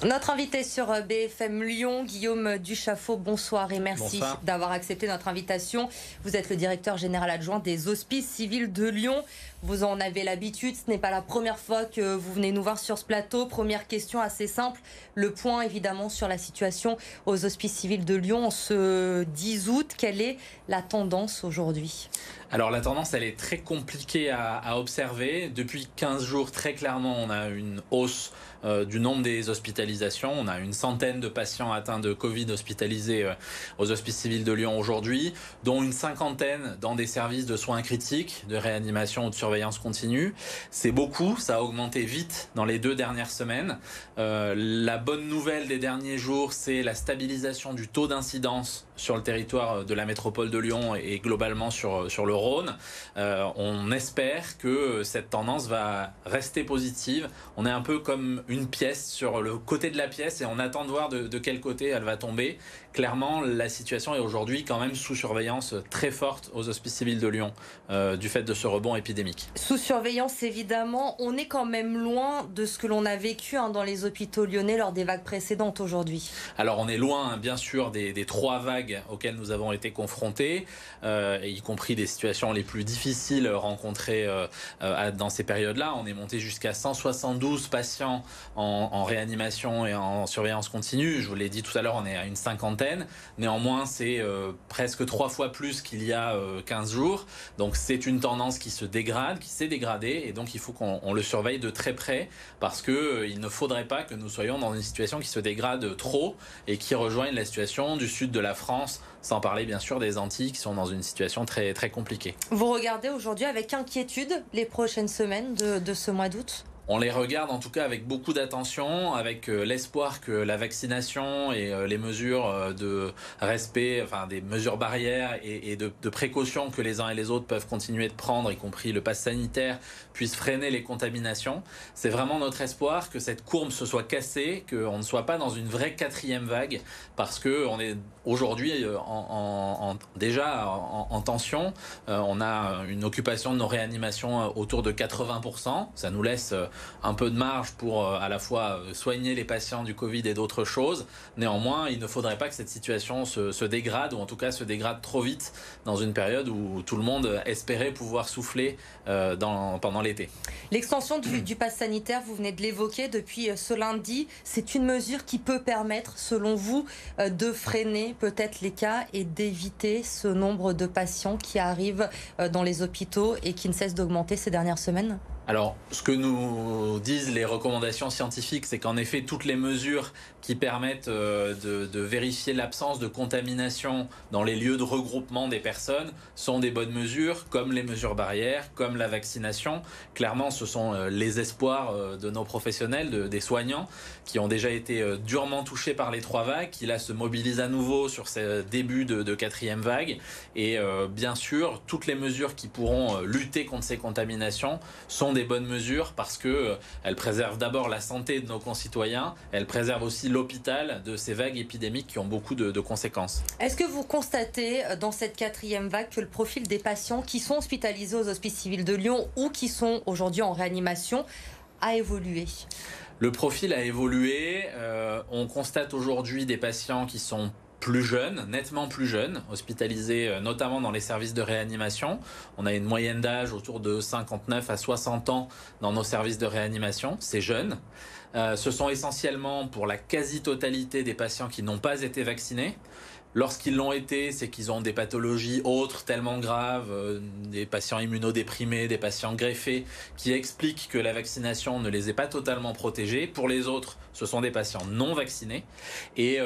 Notre invité sur BFM Lyon, Guillaume Duchaffault, bonsoir et merci Bonsoir. d'avoir accepté notre invitation. Vous êtes le directeur général adjoint des Hospices civils de Lyon. Vous en avez l'habitude, ce n'est pas la première fois que vous venez nous voir sur ce plateau. Première question assez simple, le point évidemment sur la situation aux Hospices civils de Lyon en ce 10 août. Quelle est la tendance aujourd'hui ? Alors la tendance, elle est très compliquée à observer. Depuis 15 jours, très clairement, on a une hausse du nombre des hospitalisations. On a une centaine de patients atteints de Covid hospitalisés aux Hospices civils de Lyon aujourd'hui, dont une cinquantaine dans des services de soins critiques, de réanimation ou de surveillance continue. C'est beaucoup, ça a augmenté vite dans les 2 dernières semaines. La bonne nouvelle des derniers jours, c'est la stabilisation du taux d'incidence sur le territoire de la métropole de Lyon et globalement sur le Rhône. On espère que cette tendance va rester positive. On est un peu comme une pièce sur le côté de la pièce et on attend de voir de quel côté elle va tomber. Clairement, la situation est aujourd'hui quand même sous surveillance très forte aux Hospices civils de Lyon du fait de ce rebond épidémique. Sous surveillance évidemment, on est quand même loin de ce que l'on a vécu dans les hôpitaux lyonnais lors des vagues précédentes aujourd'hui. Alors on est loin bien sûr des 3 vagues auxquelles nous avons été confrontés, y compris des situations les plus difficiles rencontrées dans ces périodes-là. On est monté jusqu'à 172 patients en réanimation et en surveillance continue. Je vous l'ai dit tout à l'heure, on est à une cinquantaine. Néanmoins, c'est presque 3 fois plus qu'il y a 15 jours. Donc c'est une tendance qui se dégrade, qui s'est dégradée, et donc il faut qu'on le surveille de très près parce qu'il ne faudrait pas que nous soyons dans une situation qui se dégrade trop et qui rejoigne la situation du sud de la France, sans parler bien sûr des Antilles qui sont dans une situation très, très compliquée. Vous regardez aujourd'hui avec inquiétude les prochaines semaines de ce mois d'août ? On les regarde en tout cas avec beaucoup d'attention, avec l'espoir que la vaccination et les mesures de respect, enfin des mesures barrières et de précautions que les uns et les autres peuvent continuer de prendre, y compris le pass sanitaire, puissent freiner les contaminations. C'est vraiment notre espoir que cette courbe se soit cassée, qu'on ne soit pas dans une vraie 4e vague, parce qu'on est aujourd'hui déjà en tension. On a une occupation de nos réanimations autour de 80%. Ça nous laisse un peu de marge pour à la fois soigner les patients du Covid et d'autres choses. Néanmoins, il ne faudrait pas que cette situation se dégrade, ou en tout cas se dégrade trop vite dans une période où tout le monde espérait pouvoir souffler pendant l'été. L'extension du pass sanitaire, vous venez de l'évoquer depuis ce lundi, c'est une mesure qui peut permettre, selon vous, de freiner peut-être les cas et d'éviter ce nombre de patients qui arrivent dans les hôpitaux et qui ne cessent d'augmenter ces dernières semaines ? Alors, ce que nous disent les recommandations scientifiques, c'est qu'en effet, toutes les mesures qui permettent de vérifier l'absence de contamination dans les lieux de regroupement des personnes sont des bonnes mesures, comme les mesures barrières, comme la vaccination. Clairement, ce sont les espoirs de nos professionnels, des soignants, qui ont déjà été durement touchés par les 3 vagues, qui là se mobilisent à nouveau sur ces débuts de 4e vague. Et bien sûr, toutes les mesures qui pourront lutter contre ces contaminations sont des bonnes mesures parce qu'elles préservent d'abord la santé de nos concitoyens, elles préservent aussi l'hôpital de ces vagues épidémiques qui ont beaucoup de conséquences. Est-ce que vous constatez dans cette 4e vague que le profil des patients qui sont hospitalisés aux Hospices civils de Lyon ou qui sont aujourd'hui en réanimation a évolué ? Le profil a évolué. On constate aujourd'hui des patients qui sont plus jeunes, nettement plus jeunes, hospitalisés notamment dans les services de réanimation. On a une moyenne d'âge autour de 59 à 60 ans dans nos services de réanimation. C'est jeune. Ce sont essentiellement pour la quasi-totalité des patients qui n'ont pas été vaccinés. Lorsqu'ils l'ont été, c'est qu'ils ont des pathologies autres tellement graves, des patients immunodéprimés, des patients greffés, qui expliquent que la vaccination ne les ait pas totalement protégés. Pour les autres, ce sont des patients non vaccinés. Et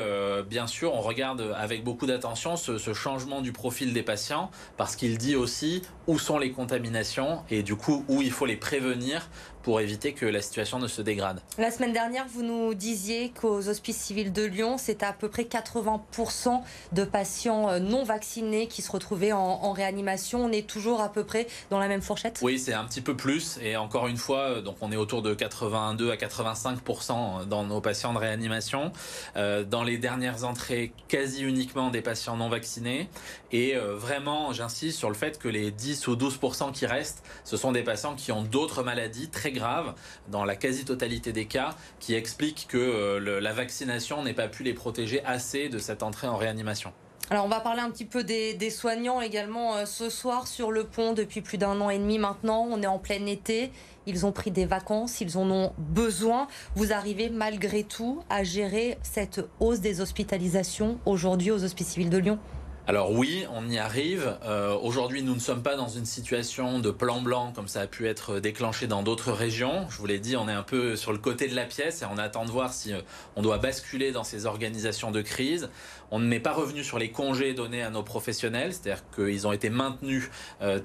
bien sûr, on regarde avec beaucoup d'attention ce changement du profil des patients, parce qu'il dit aussi où sont les contaminations et du coup où il faut les prévenir pour éviter que la situation ne se dégrade. La semaine dernière, vous nous disiez qu'aux Hospices civils de Lyon, c'est à peu près 80% de patients non vaccinés qui se retrouvaient en réanimation. On est toujours à peu près dans la même fourchette ? Oui, c'est un petit peu plus. Et encore une fois, donc on est autour de 82 à 85% dans nos patients de réanimation. Dans les dernières entrées, quasi uniquement des patients non vaccinés. Et vraiment, j'insiste sur le fait que les 10 ou 12% qui restent, ce sont des patients qui ont d'autres maladies très très graves dans la quasi-totalité des cas qui expliquent que la vaccination n'ait pas pu les protéger assez de cette entrée en réanimation. Alors on va parler un petit peu des soignants également ce soir sur le pont depuis plus d'1 an et demi maintenant. On est en plein été, ils ont pris des vacances, ils en ont besoin. Vous arrivez malgré tout à gérer cette hausse des hospitalisations aujourd'hui aux Hospices Civils de Lyon ? Alors oui, on y arrive. Aujourd'hui, nous ne sommes pas dans une situation de plan blanc comme ça a pu être déclenché dans d'autres régions. Je vous l'ai dit, on est un peu sur le côté de la pièce et on attend de voir si on doit basculer dans ces organisations de crise. On n'est pas revenu sur les congés donnés à nos professionnels, c'est-à-dire qu'ils ont été maintenus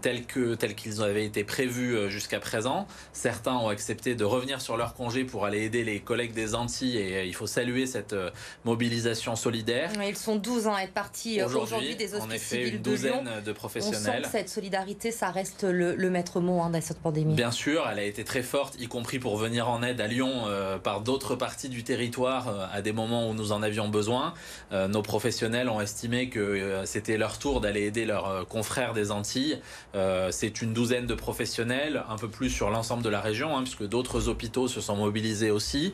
tels qu'ils avaient été prévus jusqu'à présent. Certains ont accepté de revenir sur leurs congés pour aller aider les collègues des Antilles et il faut saluer cette mobilisation solidaire. Ils sont 12 ans à être partis aujourd'hui des Hospices Civils de Lyon. En effet, une douzaine de professionnels. On sent que cette solidarité, ça reste le maître mot dans cette pandémie. Bien sûr, elle a été très forte, y compris pour venir en aide à Lyon par d'autres parties du territoire à des moments où nous en avions besoin. Nos professionnels ont estimé que c'était leur tour d'aller aider leurs confrères des Antilles. C'est une douzaine de professionnels, un peu plus sur l'ensemble de la région, puisque d'autres hôpitaux se sont mobilisés aussi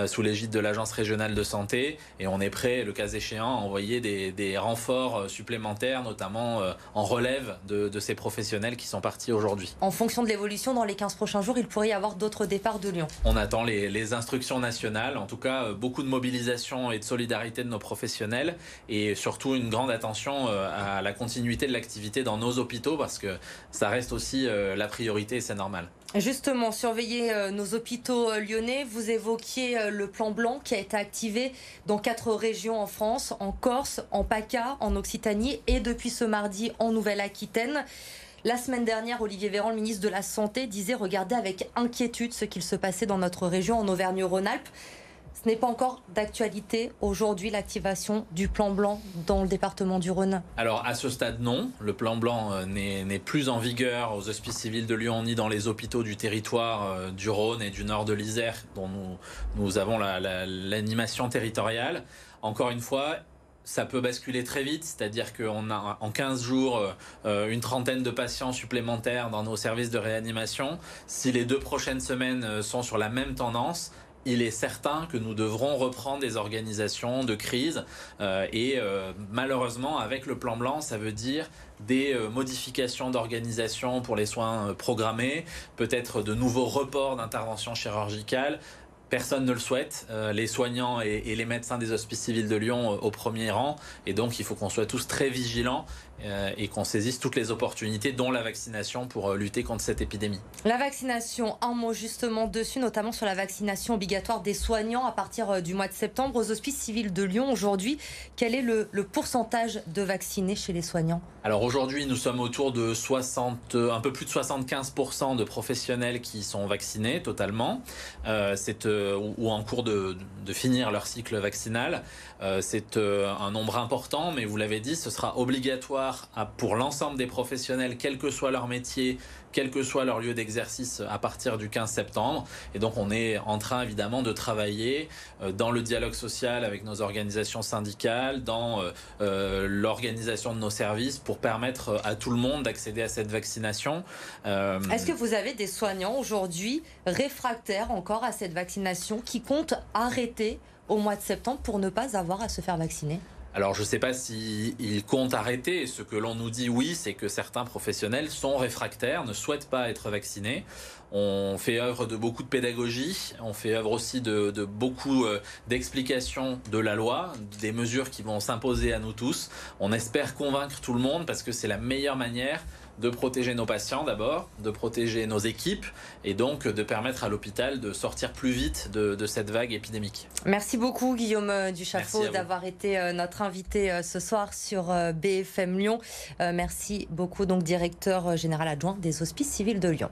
sous l'égide de l'Agence régionale de santé. Et on est prêt, le cas échéant, à envoyer des renforts supplémentaires, notamment en relève de ces professionnels qui sont partis aujourd'hui. En fonction de l'évolution, dans les 15 prochains jours, il pourrait y avoir d'autres départs de Lyon. On attend les instructions nationales, en tout cas beaucoup de mobilisation et de solidarité de nos professionnels et surtout une grande attention à la continuité de l'activité dans nos hôpitaux parce que ça reste aussi la priorité et c'est normal. Justement, surveiller nos hôpitaux lyonnais, vous évoquiez le plan blanc qui a été activé dans 4 régions en France, en Corse, en PACA, en Occitanie et depuis ce mardi en Nouvelle-Aquitaine. La semaine dernière, Olivier Véran, le ministre de la Santé, disait regarder avec inquiétude ce qu'il se passait dans notre région, en Auvergne-Rhône-Alpes. Ce n'est pas encore d'actualité aujourd'hui, l'activation du plan blanc dans le département du Rhône. Alors à ce stade, non. Le plan blanc n'est plus en vigueur aux Hospices Civils de Lyon ni dans les hôpitaux du territoire du Rhône et du nord de l'Isère dont nous avons l'animation territoriale. Encore une fois, ça peut basculer très vite, c'est-à-dire qu'on a en 15 jours une trentaine de patients supplémentaires dans nos services de réanimation. Si les 2 prochaines semaines sont sur la même tendance, il est certain que nous devrons reprendre des organisations de crise malheureusement avec le plan blanc ça veut dire des modifications d'organisation pour les soins programmés, peut-être de nouveaux reports d'intervention chirurgicale. Personne ne le souhaite, les soignants et les médecins des Hospices Civils de Lyon au premier rang et donc il faut qu'on soit tous très vigilants et qu'on saisisse toutes les opportunités dont la vaccination pour lutter contre cette épidémie. La vaccination, un mot justement dessus, notamment sur la vaccination obligatoire des soignants à partir du mois de septembre aux Hospices Civils de Lyon. Aujourd'hui, quel est le pourcentage de vaccinés chez les soignants ? Alors aujourd'hui, nous sommes autour de un peu plus de 75% de professionnels qui sont vaccinés totalement, ou en cours de finir leur cycle vaccinal. C'est un nombre important, mais vous l'avez dit, ce sera obligatoire pour l'ensemble des professionnels, quel que soit leur métier, quel que soit leur lieu d'exercice à partir du 15 septembre. Et donc on est en train évidemment de travailler dans le dialogue social avec nos organisations syndicales, dans l'organisation de nos services pour permettre à tout le monde d'accéder à cette vaccination. Est-ce que vous avez des soignants aujourd'hui réfractaires encore à cette vaccination qui comptent arrêter au mois de septembre pour ne pas avoir à se faire vacciner ? Alors je ne sais pas s'ils comptent arrêter. Ce que l'on nous dit, oui, c'est que certains professionnels sont réfractaires, ne souhaitent pas être vaccinés. On fait œuvre de beaucoup de pédagogie, on fait œuvre aussi de beaucoup d'explications de la loi, des mesures qui vont s'imposer à nous tous. On espère convaincre tout le monde parce que c'est la meilleure manière de protéger nos patients d'abord, de protéger nos équipes et donc de permettre à l'hôpital de sortir plus vite de cette vague épidémique. Merci beaucoup Guillaume Duchaffaut d'avoir été notre invité ce soir sur BFM Lyon. Merci beaucoup, donc directeur général adjoint des Hospices Civils de Lyon.